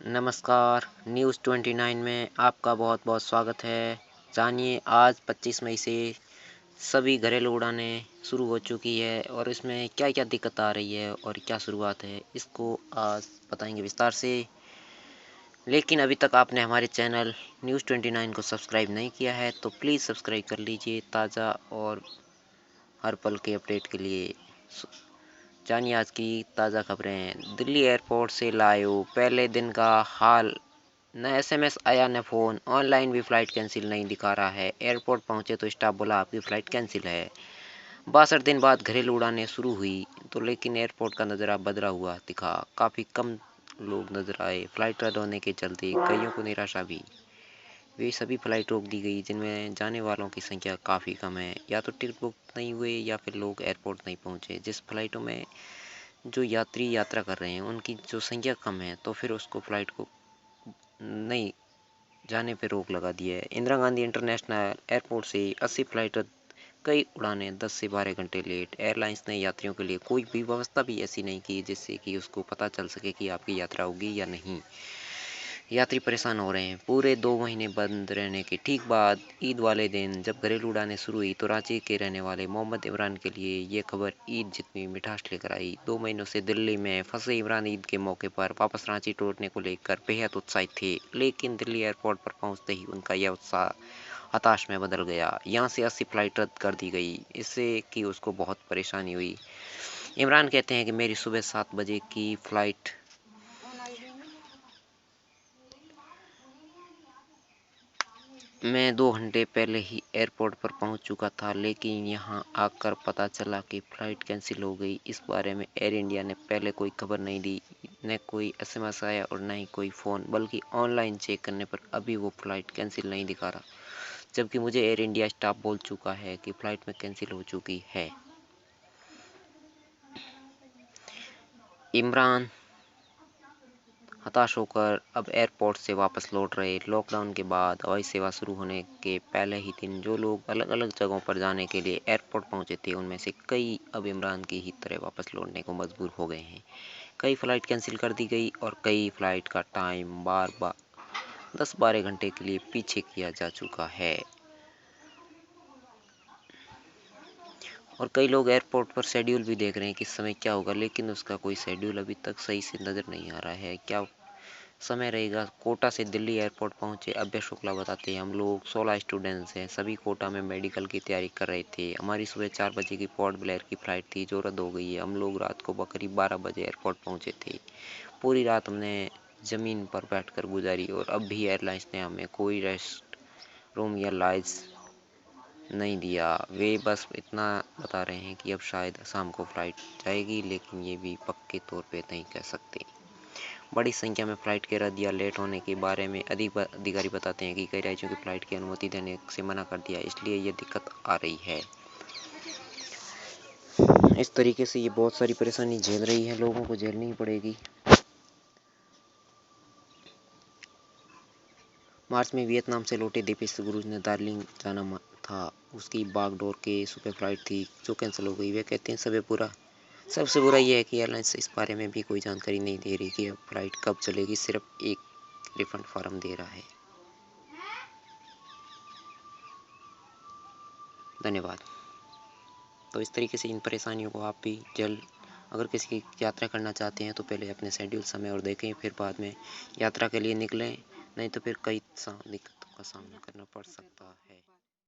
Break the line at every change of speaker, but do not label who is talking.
नमस्कार, न्यूज़ 29 में आपका बहुत बहुत स्वागत है। जानिए आज 25 मई से सभी घरेलू उड़ानें शुरू हो चुकी है और इसमें क्या क्या दिक्कत आ रही है और क्या शुरुआत है, इसको आज बताएंगे विस्तार से। लेकिन अभी तक आपने हमारे चैनल न्यूज़ 29 को सब्सक्राइब नहीं किया है तो प्लीज़ सब्सक्राइब कर लीजिए ताज़ा और हर पल के अपडेट के लिए। जानिए आज की ताज़ा खबरें। दिल्ली एयरपोर्ट से लाइव पहले दिन का हाल। न एसएमएस आया न फ़ोन। ऑनलाइन भी फ़्लाइट कैंसिल नहीं दिखा रहा है। एयरपोर्ट पहुंचे तो स्टाफ बोला आपकी फ़्लाइट कैंसिल है। 62 दिन बाद घरेलू उड़ानें शुरू हुई तो लेकिन एयरपोर्ट का नज़ारा बदला हुआ दिखा। काफ़ी कम लोग नजर आए। फ़्लाइट रद्द होने के चलते कईयों को निराशा भी। वे सभी फ़्लाइट रोक दी गई जिनमें जाने वालों की संख्या काफ़ी कम है। या तो टिकट बुक नहीं हुए या फिर लोग एयरपोर्ट नहीं पहुंचे। जिस फ़्लाइटों में जो यात्री यात्रा कर रहे हैं उनकी जो संख्या कम है तो फिर उसको फ़्लाइट को नहीं जाने पे रोक लगा दी है। इंदिरा गांधी इंटरनेशनल एयरपोर्ट से 80 फ्लाइट रद्द। कई उड़ानें 10 से 12 घंटे लेट। एयरलाइंस ने यात्रियों के लिए कोई भी व्यवस्था भी ऐसी नहीं की जिससे कि उसको पता चल सके कि आपकी यात्रा होगी या नहीं। यात्री परेशान हो रहे हैं। पूरे 2 महीने बंद रहने के ठीक बाद ईद वाले दिन जब घरेलू उड़ानें शुरू हुई तो रांची के रहने वाले मोहम्मद इमरान के लिए ये खबर ईद जितनी मिठास लेकर आई। 2 महीनों से दिल्ली में फंसे इमरान ईद के मौके पर वापस रांची लौटने को लेकर बेहद उत्साहित थे, लेकिन दिल्ली एयरपोर्ट पर पहुंचते ही उनका यह उत्साह हताश में बदल गया। यहाँ से 80 फ्लाइट रद्द कर दी गई, इससे कि उसको बहुत परेशानी हुई। इमरान कहते हैं कि मेरी सुबह 7 बजे की फ्लाइट मैं 2 घंटे पहले ही एयरपोर्ट पर पहुंच चुका था, लेकिन यहां आकर पता चला कि फ़्लाइट कैंसिल हो गई। इस बारे में एयर इंडिया ने पहले कोई खबर नहीं दी, न कोई एसएमएस आया और न ही कोई फ़ोन, बल्कि ऑनलाइन चेक करने पर अभी वो फ़्लाइट कैंसिल नहीं दिखा रहा, जबकि मुझे एयर इंडिया स्टाफ बोल चुका है कि फ़्लाइट में कैंसिल हो चुकी है। इमरान हताश होकर अब एयरपोर्ट से वापस लौट रहे। लॉकडाउन के बाद हवाई सेवा शुरू होने के पहले ही दिन जो लोग अलग अलग जगहों पर जाने के लिए एयरपोर्ट पहुंचे थे उनमें से कई अब इमरान की ही तरह वापस लौटने को मजबूर हो गए हैं। कई फ़्लाइट कैंसिल कर दी गई और कई फ़्लाइट का टाइम बार बार 10-12 घंटे के लिए पीछे किया जा चुका है। और कई लोग एयरपोर्ट पर शेड्यूल भी देख रहे हैं कि इस समय क्या होगा, लेकिन उसका कोई शेड्यूल अभी तक सही से नज़र नहीं आ रहा है। क्या समय रहेगा। कोटा से दिल्ली एयरपोर्ट पहुंचे अभय शुक्ला बताते हैं हम लोग 16 स्टूडेंट्स हैं, सभी कोटा में मेडिकल की तैयारी कर रहे थे। हमारी सुबह 4 बजे की पोर्ट ब्लेयर की फ़्लाइट थी जो रद्द हो गई है। हम लोग रात को करीब 12 बजे एयरपोर्ट पहुंचे थे। पूरी रात हमने ज़मीन पर बैठकर गुजारी और अब भी एयरलाइंस ने हमें कोई रेस्ट रूम या लॉज नहीं दिया। वे बस इतना बता रहे हैं कि अब शायद शाम को फ़्लाइट जाएगी, लेकिन ये भी पक्के तौर पे नहीं कह सकते। बड़ी संख्या में फ़्लाइट के रद्द या लेट होने के बारे में अधिकारी बताते हैं कि कई राज्यों की फ़्लाइट की अनुमति देने से मना कर दिया, इसलिए ये दिक्कत आ रही है। इस तरीके से ये बहुत सारी परेशानी झेल रही है, लोगों को झेलनी ही पड़ेगी। मार्च में वियतनाम से लौटे दीपेश गुरु ने दार्जिलिंग जाना था, उसकी बागडोर के सुबह फ़्लाइट थी जो कैंसिल हो गई। वे कहते हैं सबसे बुरा यह है कि एयरलाइंस इस बारे में भी कोई जानकारी नहीं दे रही कि अब फ़्लाइट कब चलेगी, सिर्फ एक रिफंड फॉर्म दे रहा है। धन्यवाद। तो इस तरीके से इन परेशानियों को आप भी जल्द, अगर किसी की यात्रा करना चाहते हैं तो पहले अपने शेड्यूल समय और देखें, फिर बाद में यात्रा के लिए निकलें, नहीं तो फिर कई दिक्कतों का सामना करना पड़ सकता है।